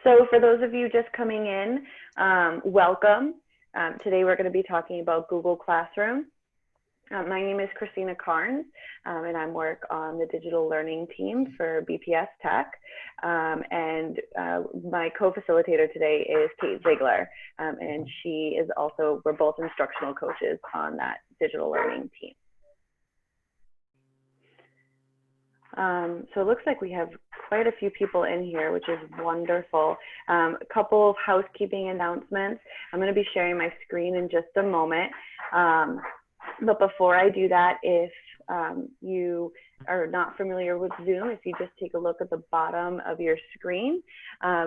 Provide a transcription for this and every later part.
So for those of you just coming in, welcome. Today we're going to be talking about Google Classroom. My name is Christina Carnes, and I work on the digital learning team for BPS Tech. My co-facilitator today is Kate Ziegler, and she is also, we're both instructional coaches on that digital learning team. So it looks like we have quite a few people in here, which is wonderful. A couple of housekeeping announcements. I'm going to be sharing my screen in just a moment. But before I do that, if you are not familiar with Zoom, if you just take a look at the bottom of your screen,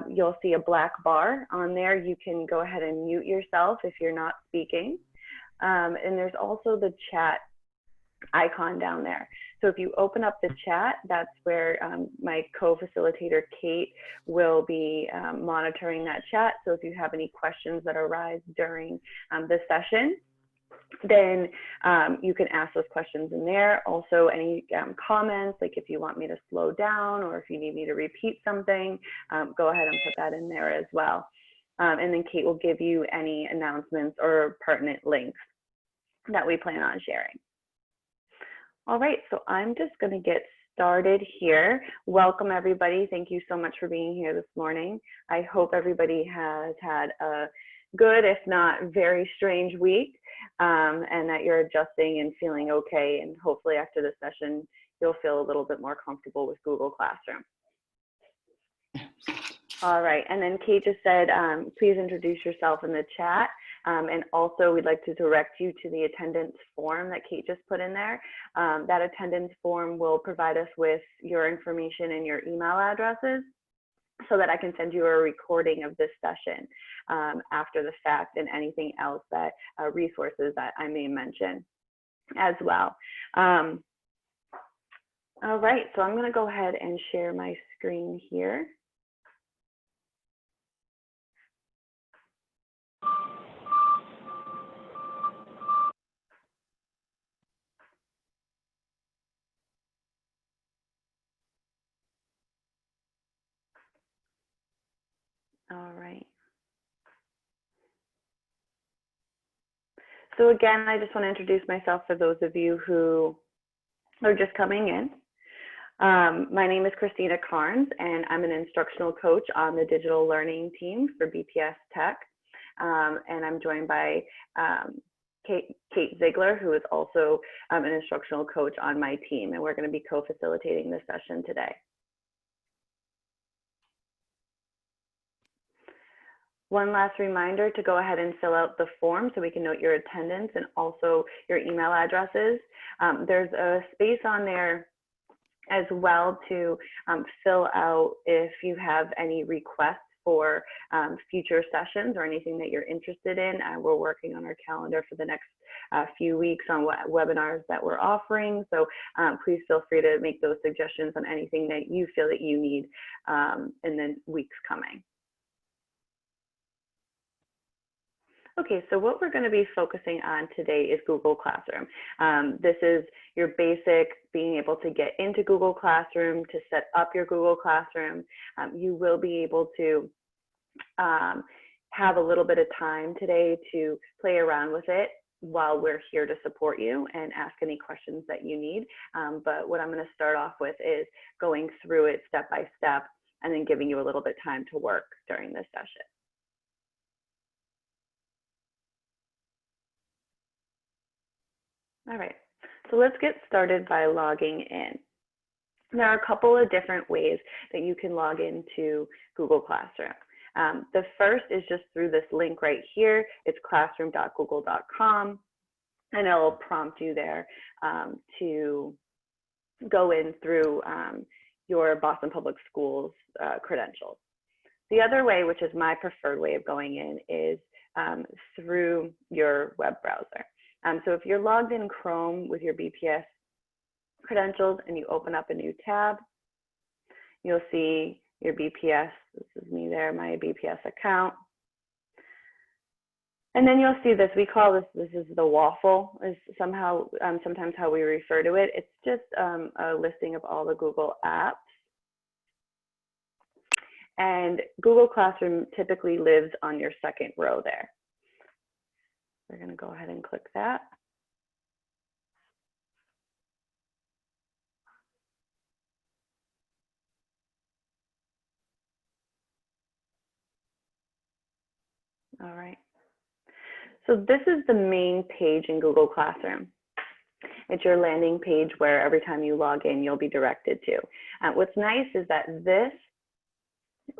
you'll see a black bar on there. You can go ahead and mute yourself if you're not speaking. And there's also the chat icon down there. So if you open up the chat, that's where my co-facilitator Kate will be monitoring that chat. So if you have any questions that arise during the session, then you can ask those questions in there. Also, any comments, like if you want me to slow down or if you need me to repeat something, go ahead and put that in there as well. And then Kate will give you any announcements or pertinent links that we plan on sharing. All right, so I'm just going to get started here. Welcome, everybody. Thank you so much for being here this morning. I hope everybody has had a good, if not very strange week, and that you're adjusting and feeling okay. And hopefully after this session, you'll feel a little bit more comfortable with Google Classroom. All right, and then Kate just said, please introduce yourself in the chat. And also we'd like to direct you to the attendance form that Kate just put in there. That attendance form will provide us with your information and your email addresses so that I can send you a recording of this session after the fact, and anything else that resources that I may mention as well. All right, so I'm going to go ahead and share my screen here. All right. So again, I just want to introduce myself for those of you who are just coming in. My name is Christina Carnes, and I'm an instructional coach on the digital learning team for BPS Tech. And I'm joined by Kate Ziegler, who is also an instructional coach on my team, and we're going to be co-facilitating this session today. One last reminder to go ahead and fill out the form so we can note your attendance and also your email addresses. There's a space on there as well to fill out if you have any requests for future sessions or anything that you're interested in. We're working on our calendar for the next few weeks on what webinars that we're offering. So please feel free to make those suggestions on anything that you feel that you need in the weeks coming. Okay, so what we're going to be focusing on today is Google Classroom. This is your basic being able to get into Google Classroom, to set up your Google Classroom. You will be able to have a little bit of time today to play around with it while we're here to support you and ask any questions that you need. But what I'm going to start off with is going through it step by step and then giving you a little bit of time to work during this session. All right, so let's get started by logging in. There are a couple of different ways that you can log into Google Classroom. The first is just through this link right here. It's classroom.google.com, and it'll prompt you there to go in through your Boston Public Schools credentials. The other way, which is my preferred way of going in, is through your web browser. So if you're logged in Chrome with your BPS credentials and you open up a new tab, you'll see your BPS, this is me there, my BPS account. And then you'll see this, we call this is the waffle, is somehow, sometimes how we refer to it. It's just a listing of all the Google apps. And Google Classroom typically lives on your second row there. We're going to go ahead and click that. All right. So this is the main page in Google Classroom. It's your landing page where every time you log in, you'll be directed to. What's nice is that this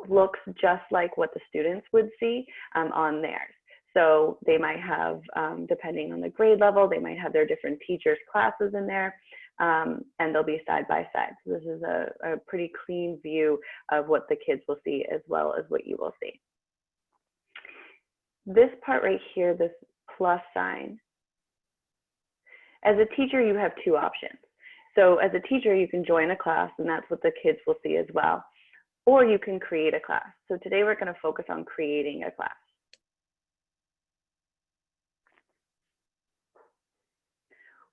looks just like what the students would see on theirs. So they might have, depending on the grade level, they might have their different teachers' classes in there, and they'll be side by side. So this is a pretty clean view of what the kids will see as well as what you will see. This part right here, this plus sign, as a teacher, you have two options. So as a teacher, you can join a class, and that's what the kids will see as well. Or you can create a class. So today we're going to focus on creating a class.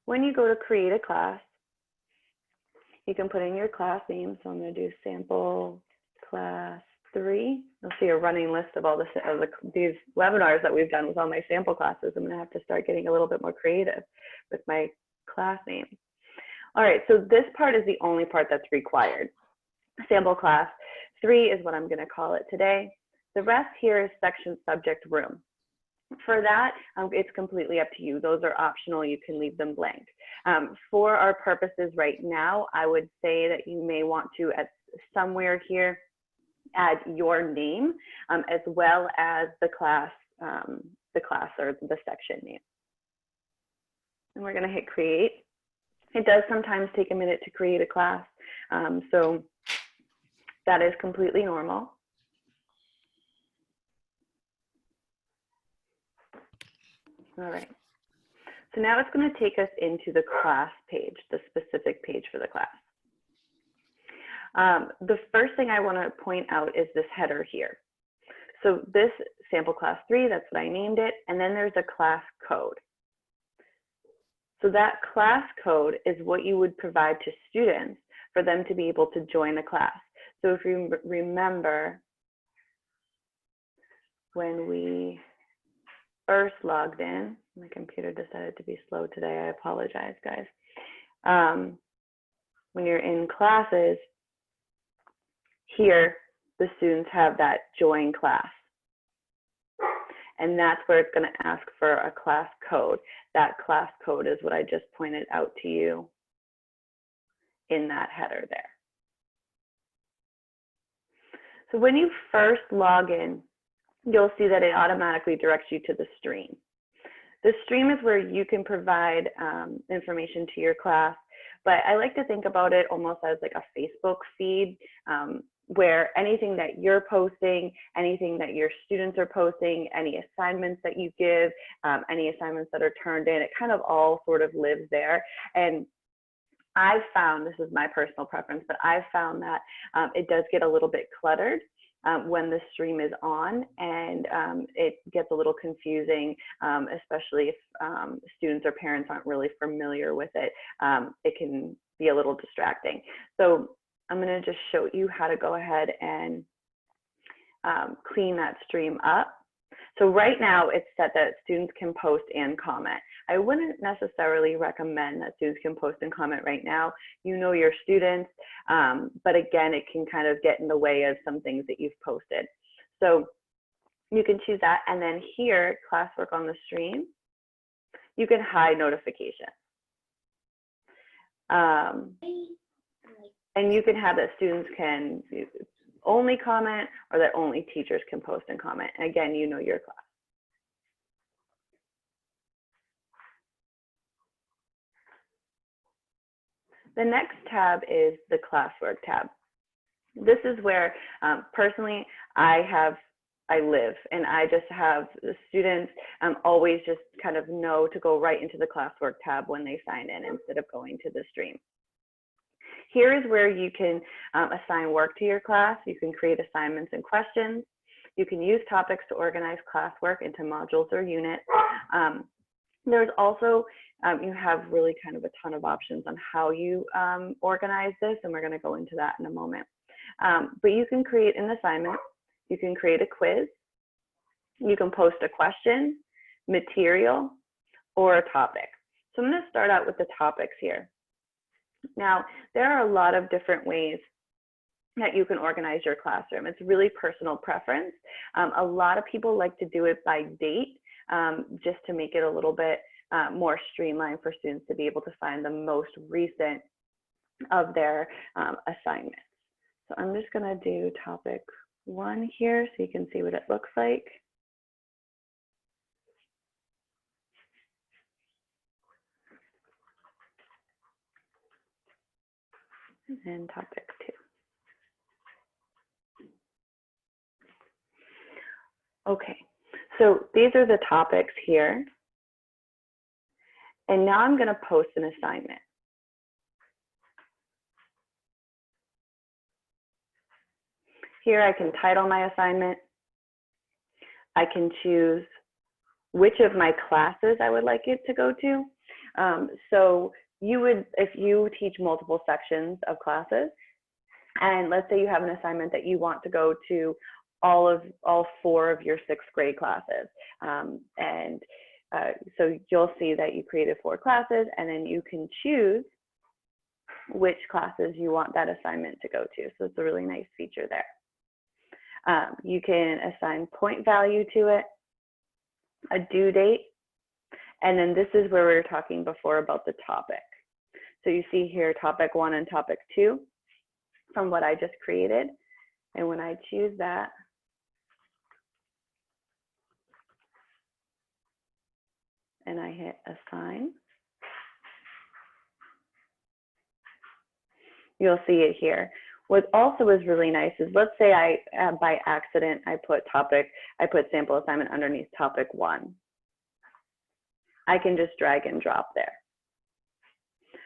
When you go to create a class, you can put in your class name. So I'm going to do sample class 3. You'll see a running list of all these webinars that we've done with all my sample classes. I'm going to have to start getting a little bit more creative with my class name. All right, so this part is the only part that's required. Sample class 3 is what I'm going to call it today. The rest here is section, subject, room. For that, it's completely up to you. Those are optional. You can leave them blank. For our purposes right now, I would say that you may want to, at somewhere here, add your name as well as the class or the section name. And we're going to hit create. It does sometimes take a minute to create a class, so that is completely normal. All right. So now it's going to take us into the class page, the specific page for the class. The first thing I want to point out is this header here. So this sample class 3, that's what I named it, and then there's a class code. So that class code is what you would provide to students for them to be able to join the class. So if you remember when we first logged in, my computer decided to be slow today, I apologize, guys. When you're in classes, here, the students have that join class. And that's where it's going to ask for a class code. That class code is what I just pointed out to you in that header there. So when you first log in, you'll see that it automatically directs you to the stream. The stream is where you can provide information to your class, but I like to think about it almost as like a Facebook feed, where anything that you're posting, anything that your students are posting, any assignments that you give, any assignments that are turned in, it kind of all sort of lives there. And I've found, this is my personal preference, but I've found that it does get a little bit cluttered when the stream is on, and it gets a little confusing, especially if students or parents aren't really familiar with it. It can be a little distracting. So I'm going to just show you how to go ahead and clean that stream up. So right now it's set that students can post and comment. I wouldn't necessarily recommend that students can post and comment right now. You know your students, but again, it can kind of get in the way of some things that you've posted. So you can choose that, and then here, classwork on the stream, you can hide notifications. And you can have that students can only comment, or that only teachers can post and comment. And again, you know your class. The next tab is the classwork tab. This is where personally I live, and I just have the students always just kind of know to go right into the classwork tab when they sign in instead of going to the stream. Here is where you can assign work to your class. You can create assignments and questions. You can use topics to organize classwork into modules or units. There's also, you have really kind of a ton of options on how you organize this, and we're going to go into that in a moment. But you can create an assignment, you can create a quiz, you can post a question, material, or a topic. So I'm going to start out with the topics here. Now, there are a lot of different ways that you can organize your classroom. It's really personal preference. A lot of people like to do it by date, just to make it a little bit more streamlined for students to be able to find the most recent of their assignments. So I'm just going to do topic 1 here so you can see what it looks like. And then topic 2. Okay, so these are the topics here. And now I'm going to post an assignment. Here I can title my assignment. I can choose which of my classes I would like it to go to. So you would, if you teach multiple sections of classes, and let's say you have an assignment that you want to go to all 4 of your 6th grade classes. So you'll see that you created 4 classes, and then you can choose which classes you want that assignment to go to. So it's a really nice feature there. You can assign point value to it, a due date, and then this is where we were talking before about the topic. So you see here topic 1 and topic 2 from what I just created. And when I choose that, and I hit assign, you'll see it here. What also is really nice is, let's say I, by accident, I put sample assignment underneath topic 1. I can just drag and drop there.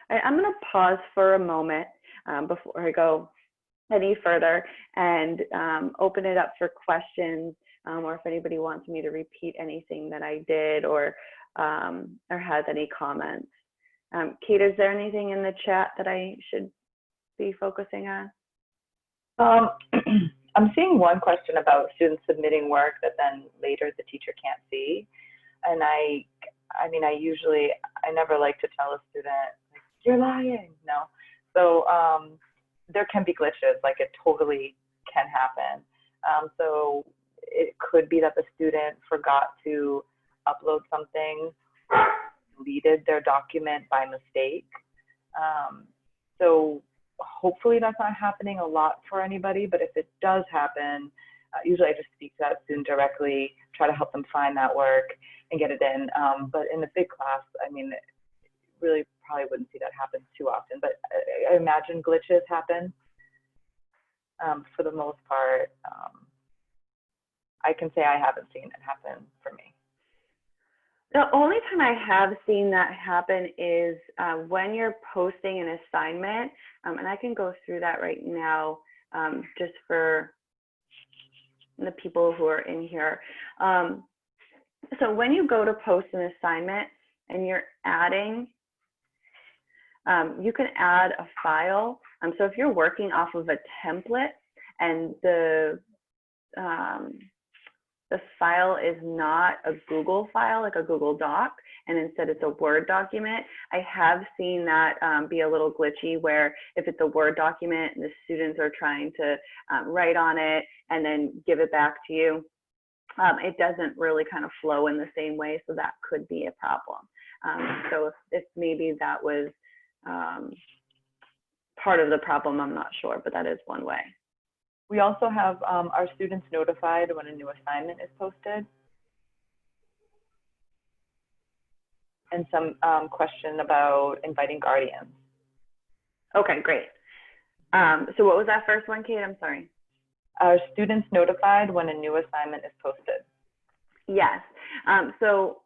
All right, I'm going to pause for a moment before I go any further and open it up for questions, or if anybody wants me to repeat anything that I did, or has any comments. Kate, is there anything in the chat that I should be focusing on? I'm seeing one question about students submitting work that then later the teacher can't see. And I never like to tell a student, like, you're lying, no. So there can be glitches, like it totally can happen. So it could be that the student forgot to upload something, deleted their document by mistake. So hopefully that's not happening a lot for anybody, but if it does happen, usually I just speak to that student directly, try to help them find that work and get it in. But in a big class, I mean, really probably wouldn't see that happen too often, but I imagine glitches happen. For the most part, I can say I haven't seen it happen for me. The only time I have seen that happen is when you're posting an assignment, and I can go through that right now just for the people who are in here. So when you go to post an assignment and you're adding, you can add a file. So if you're working off of a template and the file is not a Google file, like a Google Doc, and instead it's a Word document, I have seen that be a little glitchy, where if it's a Word document and the students are trying to write on it and then give it back to you, it doesn't really kind of flow in the same way, so that could be a problem. So if maybe that was part of the problem, I'm not sure, but that is one way. We also have our students notified when a new assignment is posted. And some question about inviting guardians. Okay, great. So what was that first one, Kate? I'm sorry. Are students notified when a new assignment is posted? Yes. So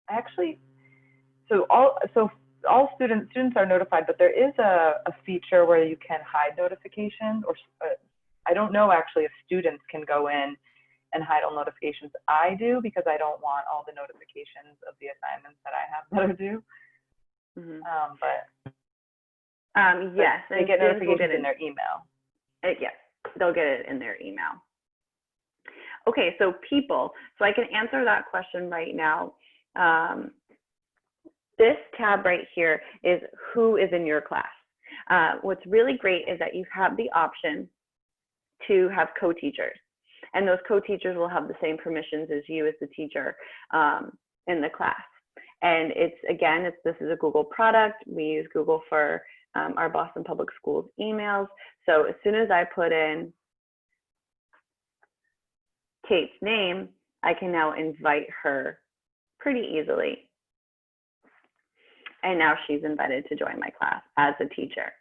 actually, all students are notified, but there is a feature where you can hide notifications, or I don't know actually if students can go in and hide all notifications. I do, because I don't want all the notifications of the assignments that I have that are due. But Yes, They and get students will notifications get in their email. yes, they'll get it in their email. Okay, so people, so I can answer that question right now. This tab right here is who is in your class. What's really great is that you have the option to have co-teachers, and those co-teachers will have the same permissions as you as the teacher in the class. And it's, again, this is a Google product. We use Google for our Boston Public Schools emails. So as soon as I put in Kate's name, I can now invite her pretty easily. And now she's invited to join my class as a teacher.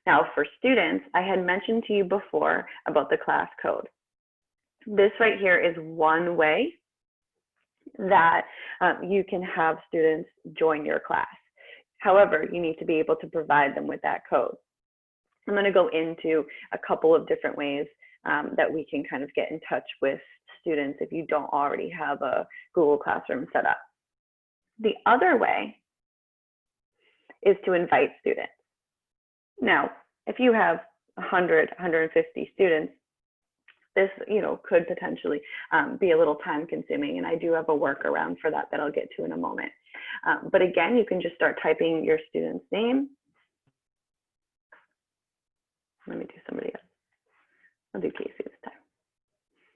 Now for students, I had mentioned to you before about the class code. This right here is one way that you can have students join your class. However, you need to be able to provide them with that code. I'm going to go into a couple of different ways that we can kind of get in touch with students if you don't already have a Google Classroom set up. The other way is to invite students. Now, if you have 100, 150 students, this, could potentially be a little time consuming, and I do have a workaround for that I'll get to in a moment. But again, you can just start typing your student's name. Let me do somebody else. I'll do Casey this time.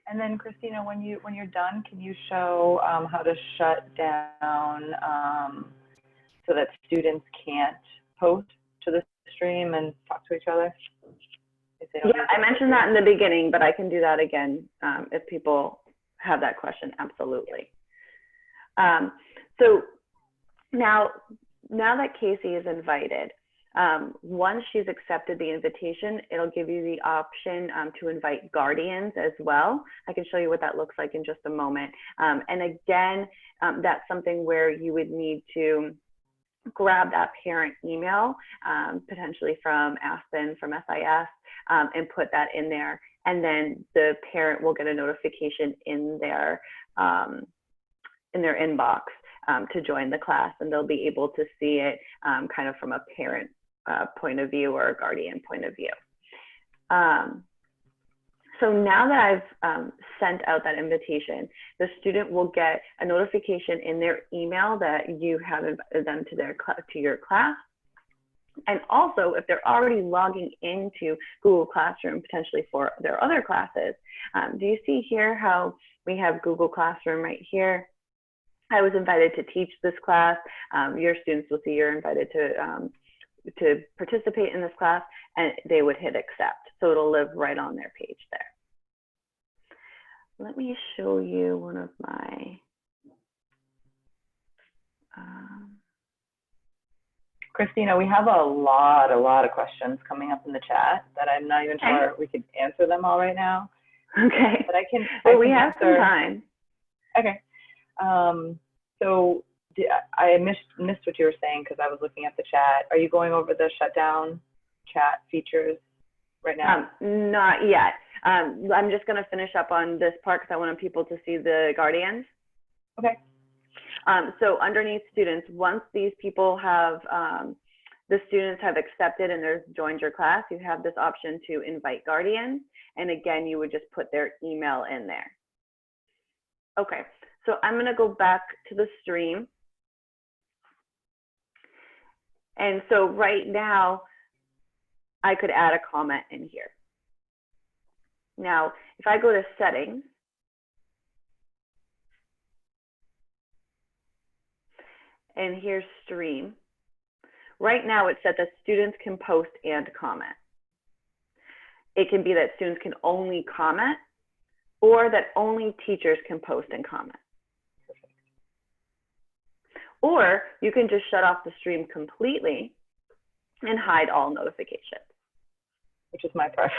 And then Christina, when you're done, can you show how to shut down so that students can't post to the stream and talk to each other? Yeah, I mentioned that in the beginning, but I can do that again if people have that question, absolutely. So now that Casey is invited, once she's accepted the invitation, it'll give you the option to invite guardians as well. I can show you what that looks like in just a moment. And again, that's something where you would need to grab that parent email, potentially from Aspen, from SIS, and put that in there. And then the parent will get a notification in their inbox to join the class, and they'll be able to see it kind of from a parent point of view or a guardian point of view. So now that I've sent out that invitation, the student will get a notification in their email that you have invited them to your class. And also, if they're already logging into Google Classroom, potentially for their other classes, do you see here how we have Google Classroom right here? I was invited to teach this class. Your students will see you're invited to participate in this class, and they would hit accept. So it'll live right on their page there. Let me show you one of my, Christina, we have a lot of questions coming up in the chat that I'm not even sure we could answer them all right now. Okay. But we have some time. Okay. So I missed what you were saying because I was looking at the chat. Are you going over the shutdown chat features right now? Not yet. I'm just going to finish up on this part because I wanted people to see the guardians. Okay. So underneath students, once these people have, the students have accepted and they've joined your class, you have this option to invite guardians. And again, you would just put their email in there. Okay, so I'm going to go back to the stream. And so right now, I could add a comment in here. Now, if I go to settings, and here's stream, right now it said that students can post and comment. It can be that students can only comment, or that only teachers can post and comment. Or you can just shut off the stream completely and hide all notifications. Which is my preference.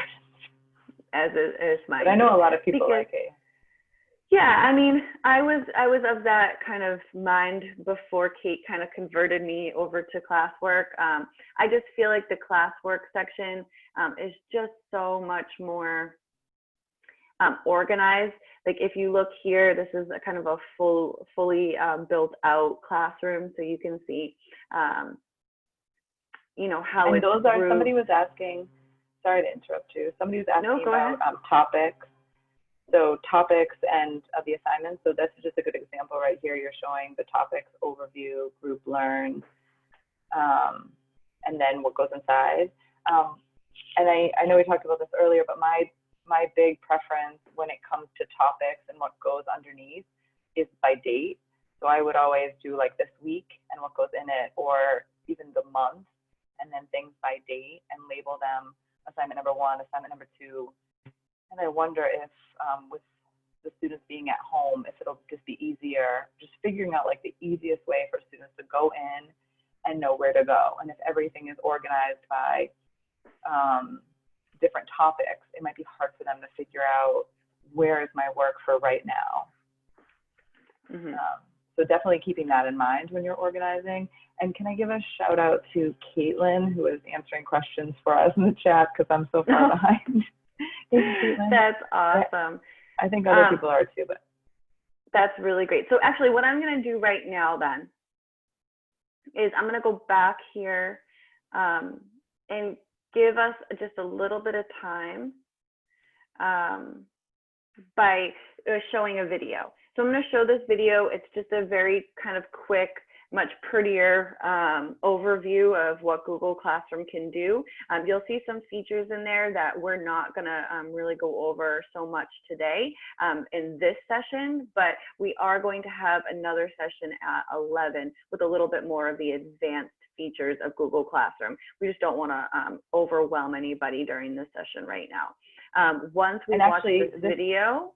As is mine. But I know a lot of people like it. Yeah, I mean, I was of that kind of mind before Kate kind of converted me over to classwork. I just feel like the classwork section is just so much more organized. Like if you look here, this is a kind of a fully built out classroom, so you can see, how And it's those are, somebody grouped. was asking, sorry to interrupt you, somebody was No, asking go ahead. about topics. So topics and the assignments. So this is just a good example right here. You're showing the topics, overview, group learn, and then what goes inside. And I know we talked about this earlier, but my big preference when it comes to topics and what goes underneath is by date. So I would always do like this week and what goes in it, or even the month, and then things by date and label them assignment number 1, assignment number 2. And I wonder if with the students being at home, if it'll just be easier, just figuring out like the easiest way for students to go in and know where to go. And if everything is organized by different topics, it might be hard for them to figure out where is my work for right now. Mm-hmm. So definitely keeping that in mind when you're organizing. And can I give a shout out to Caitlin, who is answering questions for us in the chat because I'm so far behind. Thank you, Caitlin. That's awesome. I think other people are too, but. That's really great. So actually what I'm going to do right now then is I'm going to go back here and give us just a little bit of time by showing a video. So I'm going to show this video. It's just a very kind of quick, much prettier overview of what Google Classroom can do. You'll see some features in there that we're not going to really go over so much today in this session, but we are going to have another session at 11 with a little bit more of the advanced features of Google Classroom. We just don't want to overwhelm anybody during this session right now. Once we watch this video,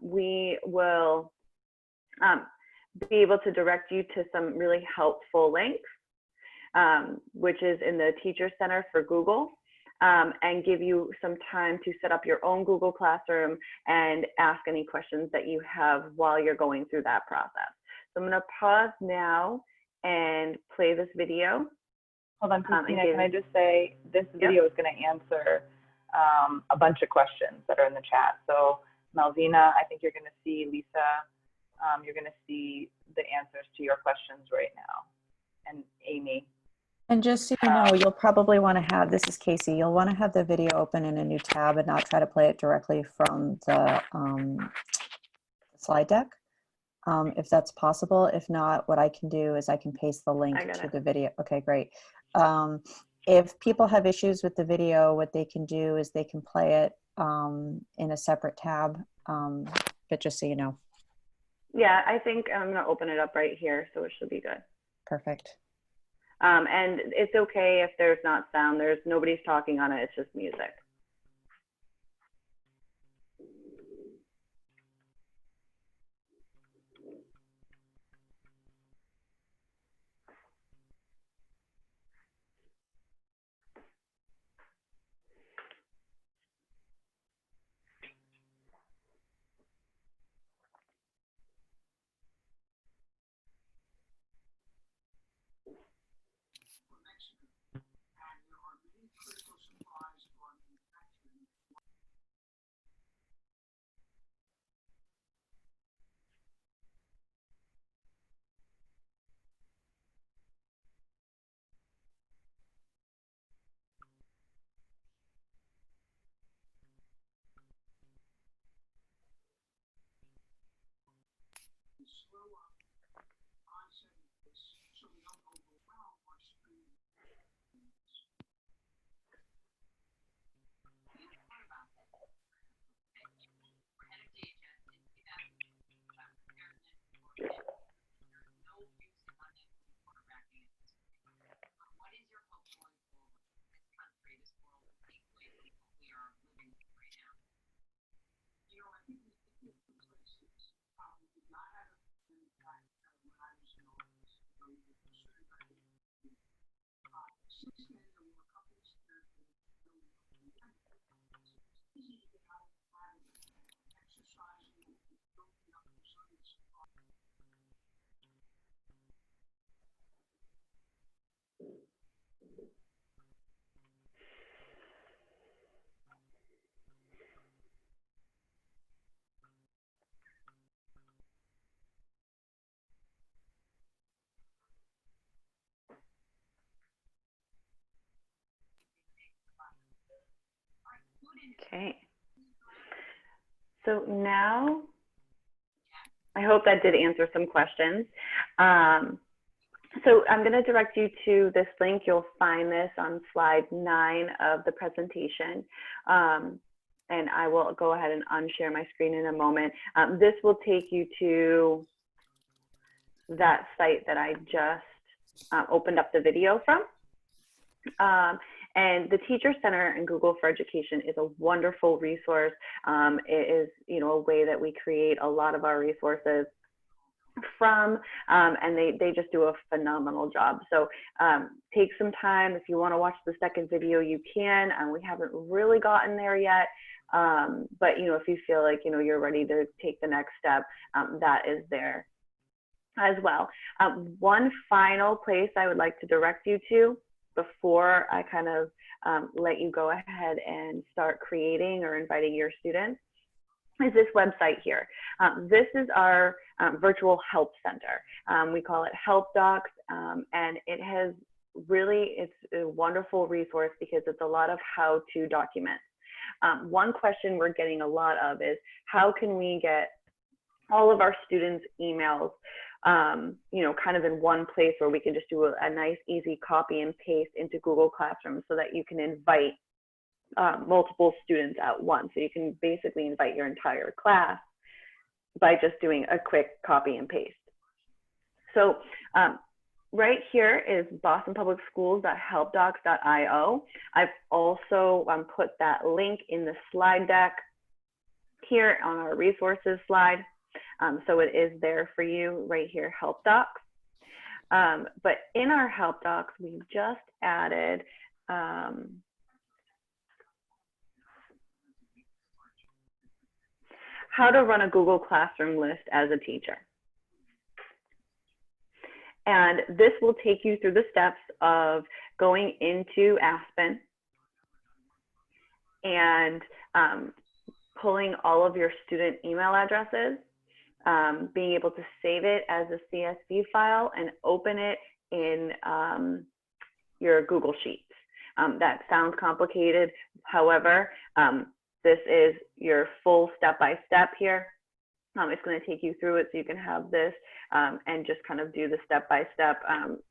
we will be able to direct you to some really helpful links, which is in the Teacher Center for Google, and give you some time to set up your own Google Classroom and ask any questions that you have while you're going through that process. So I'm going to pause now and play this video. Hold on, Christina, can I just say this video is going to answer a bunch of questions that are in the chat. So Malvina, I think you're going to see, Lisa, you're going to see the answers to your questions right now. And Amy. And just so you know, you'll probably want to have, this is Casey, you'll want to have the video open in a new tab and not try to play it directly from the slide deck, if that's possible. If not, what I can do is I can paste the link to the video. Okay, great. If people have issues with the video, what they can do is they can play it in a separate tab, but just so you know. Yeah, I think I'm going to open it up right here, so it should be good. Perfect. And it's okay if there's not sound. Nobody's talking on it. It's just music. Okay. So now, I hope that did answer some questions. So I'm going to direct you to this link. You'll find this on slide 9 of the presentation. And I will go ahead and unshare my screen in a moment. This will take you to that site that I just opened up the video from. And the Teacher Center and Google for Education is a wonderful resource. It is, a way that we create a lot of our resources from, and they just do a phenomenal job. So take some time. If you want to watch the second video, you can. We haven't really gotten there yet. But, if you feel like, you're ready to take the next step, that is there as well. One final place I would like to direct you to before I kind of let you go ahead and start creating or inviting your students is this website here. This is our virtual help center. We call it Help Docs, and it has really, it's a wonderful resource because it's a lot of how-to documents. One question we're getting a lot of is how can we get all of our students' emails kind of in one place where we can just do a nice, easy copy and paste into Google Classroom so that you can invite multiple students at once. So you can basically invite your entire class by just doing a quick copy and paste. So right here is bostonpublicschools.helpdocs.io. I've also put that link in the slide deck here on our resources slide. So it is there for you right here, Help Docs. But in our Help Docs, we just added how to run a Google Classroom list as a teacher. And this will take you through the steps of going into Aspen and pulling all of your student email addresses, being able to save it as a CSV file and open it in your Google Sheets. That sounds complicated. However, this is your full step-by-step here. It's going to take you through it so you can have this and just kind of do the step-by-step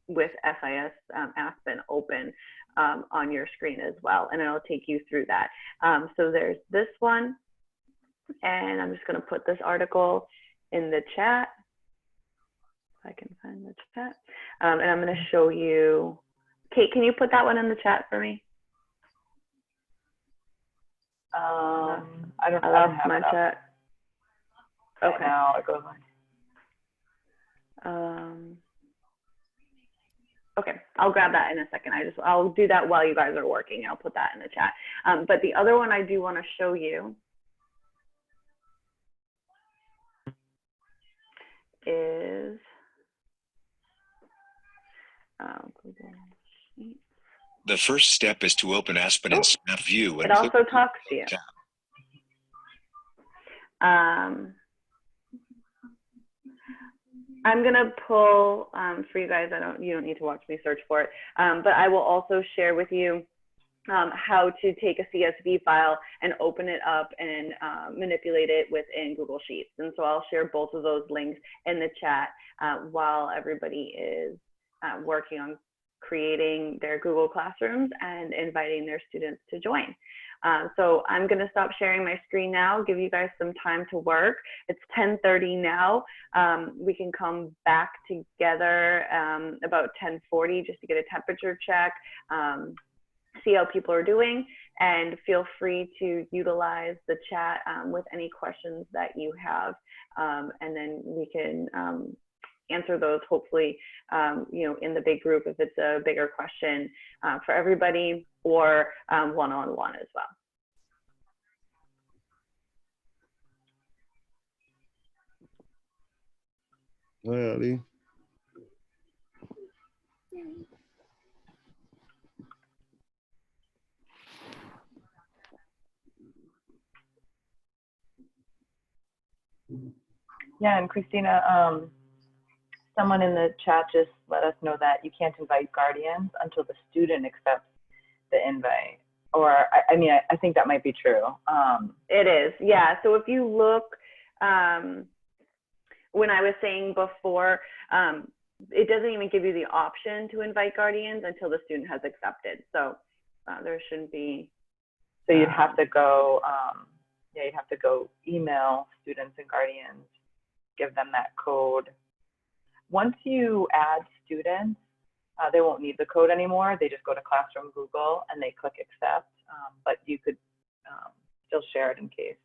with SIS Aspen open on your screen as well. And it'll take you through that. So there's this one. And I'm just going to put this article in the chat. If I can find the chat. And I'm going to show you. Kate, can you put that one in the chat for me? I lost my chat. Okay. Now it goes on. Okay, I'll grab that in a second. I'll do that while you guys are working. I'll put that in the chat. But the other one I do want to show you is the first step is to open Aspen in Snap View. It also talks to you. I'm gonna pull for you guys. You don't need to watch me search for it, but I will also share with you how to take a CSV file and open it up and manipulate it within Google Sheets. And so I'll share both of those links in the chat while everybody is working on creating their Google Classrooms and inviting their students to join. So I'm going to stop sharing my screen now, give you guys some time to work. It's 10:30 now. We can come back together about 10:40 just to get a temperature check, see how people are doing, and feel free to utilize the chat with any questions that you have. And then we can answer those hopefully, in the big group if it's a bigger question for everybody, or one-on-one as well. Hi, Ali. Yeah, and Christina, someone in the chat just let us know that you can't invite guardians until the student accepts the invite. Or, I mean, I think that might be true. It is, yeah. So if you look, when I was saying before, it doesn't even give you the option to invite guardians until the student has accepted. So there shouldn't be. So you'd have to go, yeah, you'd have to go email students and guardians, give them that code. Once you add students, they won't need the code anymore. They just go to Classroom Google and they click accept, but you could still share it in case.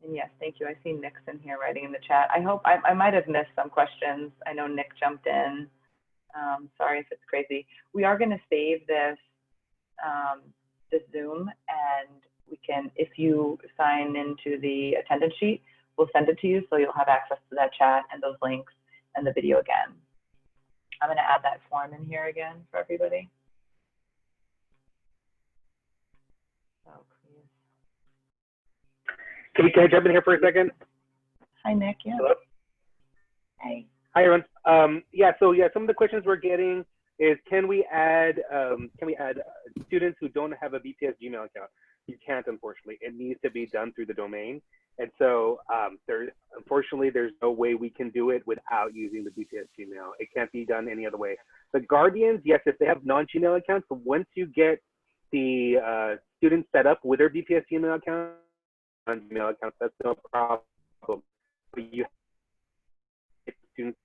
And yes, thank you. I see Nick's in here writing in the chat. I hope, I might have missed some questions. I know Nick jumped in. Sorry if it's crazy. We are going to save this, this Zoom, and we can, if you sign into the attendance sheet, we'll send it to you so you'll have access to that chat and those links and the video again. I'm going to add that form in here again for everybody. So please. Can I jump in here for a second? Hi, Nick. Yeah. Hello? Hey. Hi, everyone. So some of the questions we're getting is, can we add students who don't have a BPS Gmail account? You can't, unfortunately. It needs to be done through the domain. And so unfortunately, there's no way we can do it without using the BPS Gmail. It can't be done any other way. The guardians, yes, if they have non-Gmail accounts, but once you get the students set up with their BPS Gmail account, non-Gmail accounts, that's no problem. But you have students.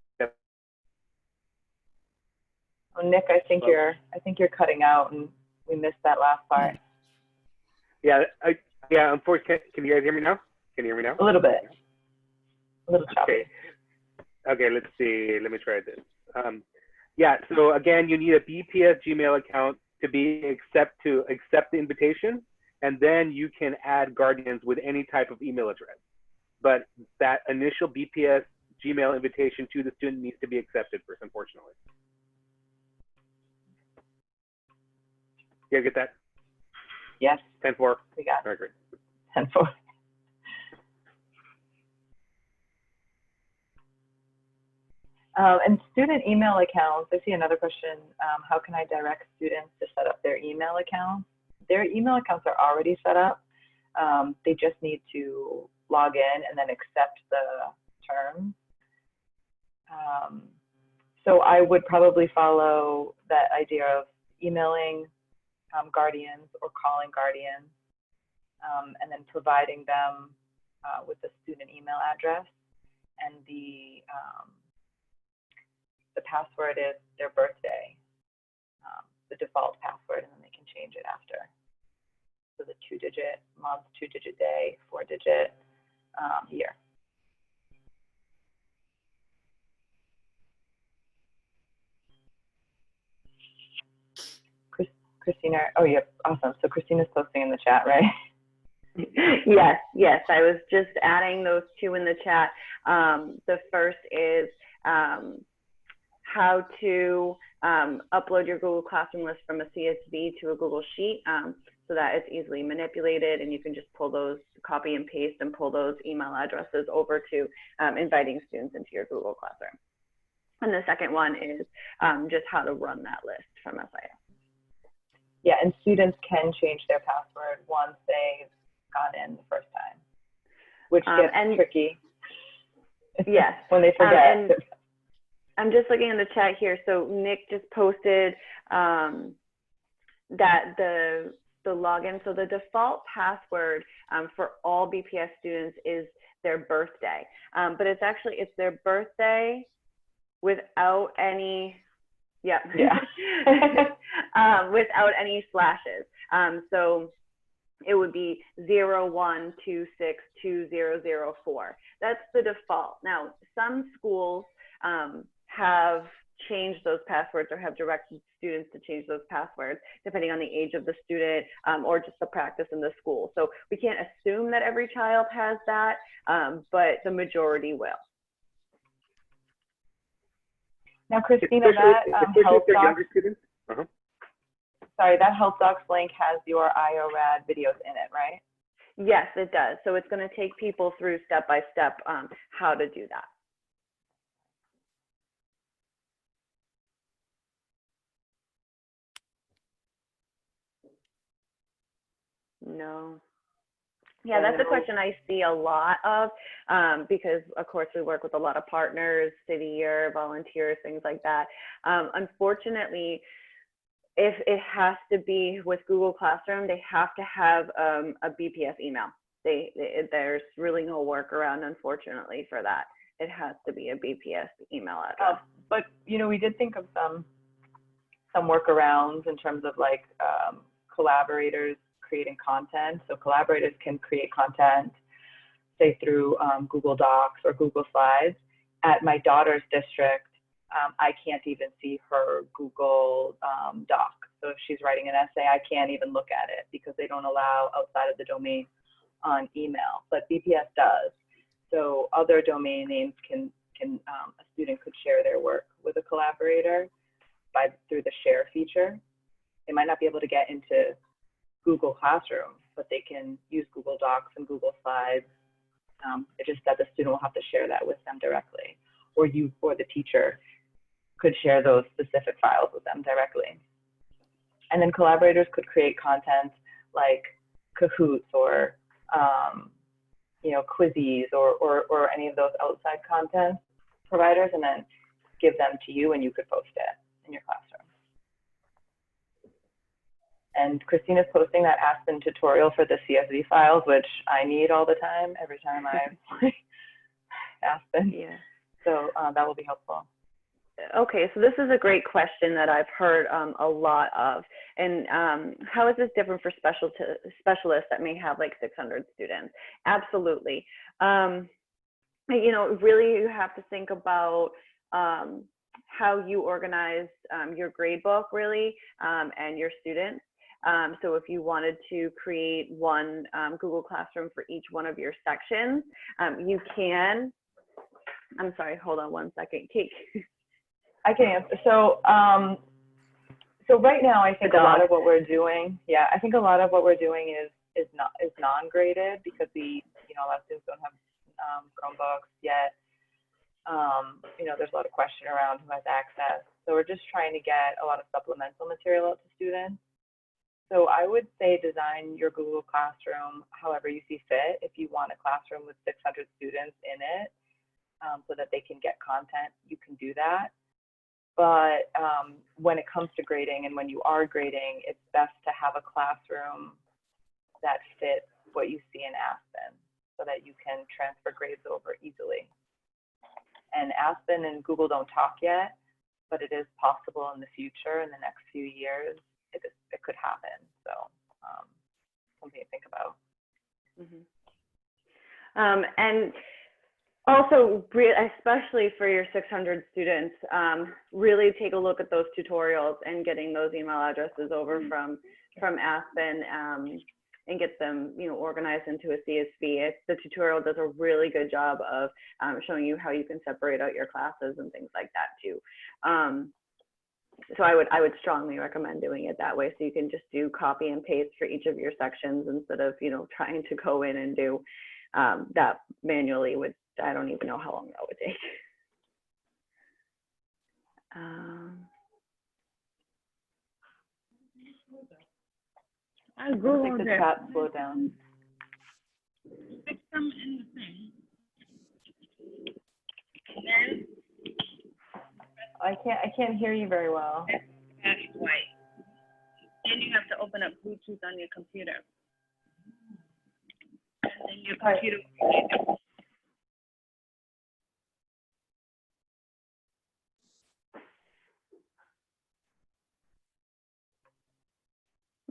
Oh, Nick, I think you're cutting out, and we missed that last part. Yeah, unfortunately, can you guys hear me now? Can you hear me now? A little bit. A little choppy. Okay, let's see. Let me try this. Yeah, so again, you need a BPS Gmail account to accept the invitation, and then you can add guardians with any type of email address. But that initial BPS Gmail invitation to the student needs to be accepted first, unfortunately. You guys get that? Yes. 10-4. We got All right, great. 10-4. And student email accounts, I see another question. How can I direct students to set up their email accounts? Their email accounts are already set up. They just need to log in and then accept the terms. So I would probably follow that idea of emailing guardians or calling guardians, and then providing them with the student email address, and the password is their birthday, the default password, and then they can change it after. So the 2-digit month, 2-digit day, 4-digit year. Christina, oh yeah, awesome. So Christina's posting in the chat, right? Yes, I was just adding those two in the chat. The first is how to upload your Google Classroom list from a CSV to a Google Sheet, so that it's easily manipulated, and you can just pull those, copy and paste, and pull those email addresses over to inviting students into your Google Classroom. And the second one is just how to run that list from SIS. Yeah, and students can change their password once they've gone in the first time, which gets tricky. Yes. When they forget. And I'm just looking in the chat here. So Nick just posted that the login, so the default password for all BPS students is their birthday, but it's their birthday without any, without any slashes. So it would be 01262004. That's the default. Now, some schools have changed those passwords or have directed students to change those passwords depending on the age of the student or just the practice in the school. So we can't assume that every child has that, but the majority will. Now, Christina, that Help Docs, sorry, that Help Docs link has your IORAD videos in it, right? Yes, it does. So it's going to take people through step by step how to do that. No. Yeah, that's a question I see a lot of, because of course we work with a lot of partners, city year, volunteers, things like that. Unfortunately, if it has to be with Google Classroom, they have to have a BPS email. There's really no workaround, unfortunately, for that. It has to be a BPS email address. But you know, we did think of some workarounds in terms of like collaborators creating content. So collaborators can create content, say through Google Docs or Google Slides. At my daughter's district, I can't even see her Google Doc. So if she's writing an essay, I can't even look at it because they don't allow outside of the domain on email, but BPS does. So other domain names can a student could share their work with a collaborator through the share feature. They might not be able to get into Google Classroom, but they can use Google Docs and Google Slides. It's just that the student will have to share that with them directly, or the teacher could share those specific files with them directly. And then collaborators could create content like Kahoots or you know, Quizzes or any of those outside content providers, and then give them to you and you could post it in your classroom. And Christina's posting that Aspen tutorial for the CSV files, which I need all the time, every time I play Aspen. Yeah. So that will be helpful. Okay, so this is a great question that I've heard a lot of. And how is this different for specialists that may have like 600 students? Absolutely. You know, really you have to think about how you organize your grade book really and your students. So if you wanted to create one Google Classroom for each one of your sections, you can. I'm sorry, hold on one second. Kate. I can answer. So, so right now, I think a lot of what we're doing, I think a lot of what we're doing is non-graded because you know, a lot of students don't have Chromebooks yet. You know, there's a lot of question around who has access. So we're just trying to get a lot of supplemental material out to students. So I would say design your Google Classroom however you see fit. If you want a classroom with 600 students in it, so that they can get content, you can do that. But when it comes to grading and when you are grading, it's best to have a classroom that fits what you see in Aspen so that you can transfer grades over easily. And Aspen and Google don't talk yet, but it is possible in the future, in the next few years, it could happen. So something to think about. Mm-hmm. And also, especially for your 600 students, really take a look at those tutorials and getting those email addresses over from Aspen and get them, you know, organized into a CSV. The tutorial does a really good job of showing you how you can separate out your classes and things like that too. So I would strongly recommend doing it that way, so you can just do copy and paste for each of your sections instead of, you know, trying to go in and do that manually. I don't even know how long that would take. I think the chat slowed down. I can't hear you very well. White. Then you have to open up Bluetooth on your computer. And then your computer will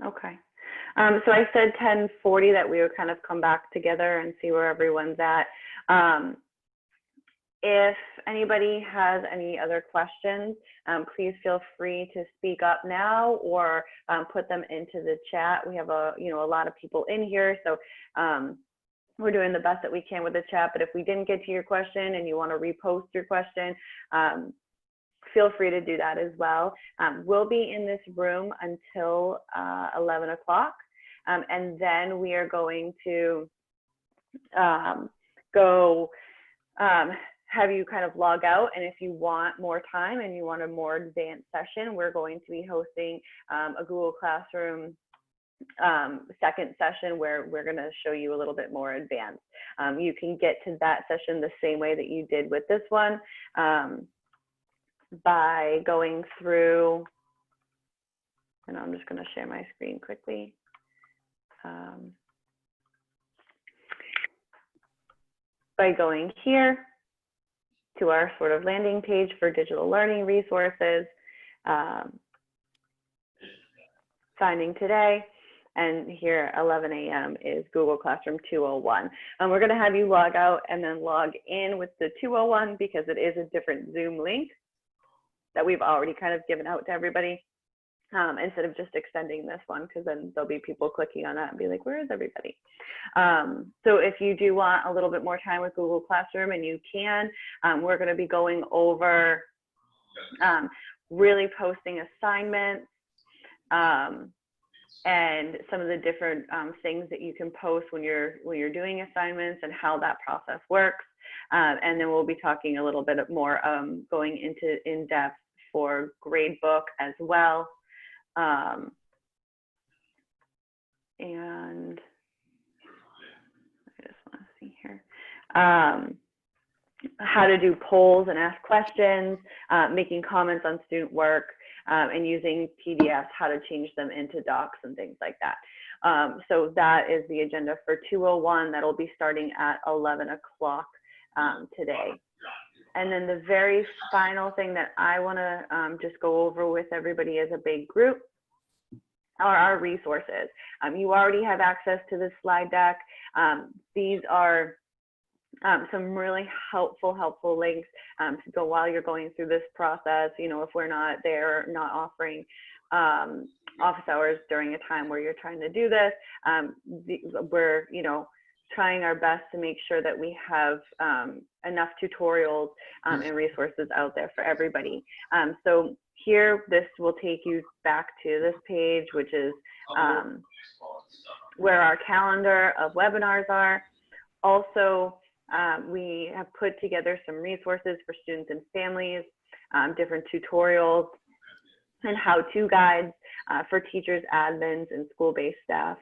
Okay. So I said 10:40 that we would kind of come back together and see where everyone's at. If anybody has any other questions, please feel free to speak up now or put them into the chat. We have a lot of people in here, so we're doing the best that we can with the chat. But if we didn't get to your question and you want to repost your question, feel free to do that as well. We'll be in this room until 11 o'clock, and then we are going to go have you kind of log out. And if you want more time and you want a more advanced session, we're going to be hosting a Google Classroom second session where we're going to show you a little bit more advanced. You can get to that session the same way that you did with this one, by going through, and I'm just going to share my screen quickly. By going here to our sort of landing page for digital learning resources, signing today, and here 11 a.m. is Google Classroom 201. We're going to have you log out and then log in with the 201 because it is a different Zoom link that we've already kind of given out to everybody, instead of just extending this one, because then there'll be people clicking on that and be like, where is everybody? So if you do want a little bit more time with Google Classroom, and you can, we're going to be going over really posting assignments, and some of the different things that you can post when you're doing assignments and how that process works. And then we'll be talking a little bit more, going into in depth for gradebook as well. And I just want to see here. How to do polls and ask questions, making comments on student work, and using PDFs, how to change them into docs and things like that. So that is the agenda for 201. That'll be starting at 11 o'clock today. And then the very final thing that I want to just go over with everybody as a big group are our resources. You already have access to this slide deck. These are some really helpful links to go while you're going through this process. You know, if we're not there, not offering office hours during a time where you're trying to do this, we're, you know, trying our best to make sure that we have enough tutorials and resources out there for everybody. So here, this will take you back to this page, which is where our calendar of webinars are. Also, we have put together some resources for students and families, different tutorials and how-to guides for teachers, admins, and school-based staff.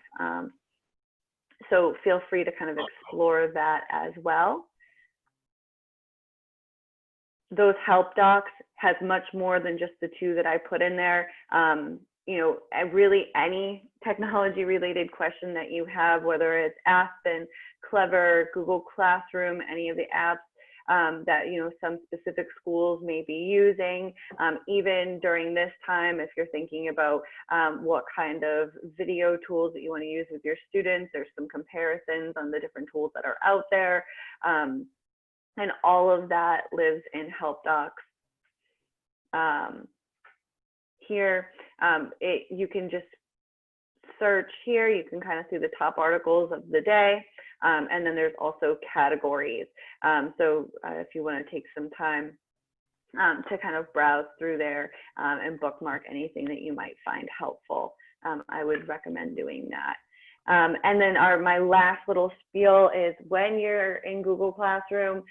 So feel free to kind of explore that as well. Those help docs has much more than just the two that I put in there. You know, really any technology related question that you have, whether it's Aspen, Clever, Google Classroom, any of the apps that, you know, some specific schools may be using. Even during this time, if you're thinking about what kind of video tools that you want to use with your students, there's some comparisons on the different tools that are out there. And all of that lives in help docs. Here, you can just search here. You can kind of see the top articles of the day. And then there's also categories. So if you want to take some time to kind of browse through there and bookmark anything that you might find helpful, I would recommend doing that. And then my last little spiel is when you're in Google Classroom,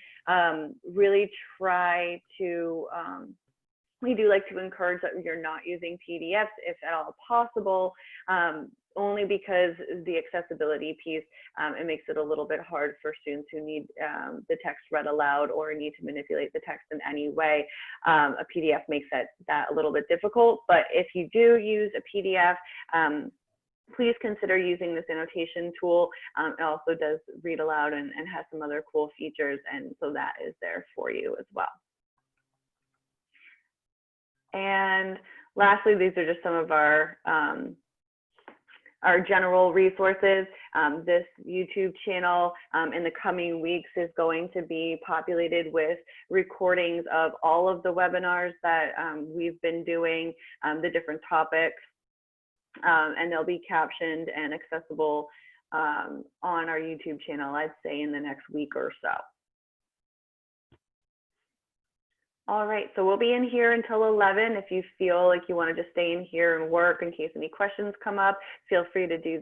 really try to, we do like to encourage that you're not using PDFs if at all possible, only because the accessibility piece, it makes it a little bit hard for students who need the text read aloud or need to manipulate the text in any way. A PDF makes that a little bit difficult, but if you do use a PDF, please consider using this annotation tool. It also does read aloud and has some other cool features, and so that is there for you as well. And lastly, these are just some of our general resources. This YouTube channel in the coming weeks is going to be populated with recordings of all of the webinars that we've been doing, the different topics, and they'll be captioned and accessible on our YouTube channel, I'd say in the next week or so. All right, so we'll be in here until 11. If you feel like you want to just stay in here and work in case any questions come up, feel free to do that.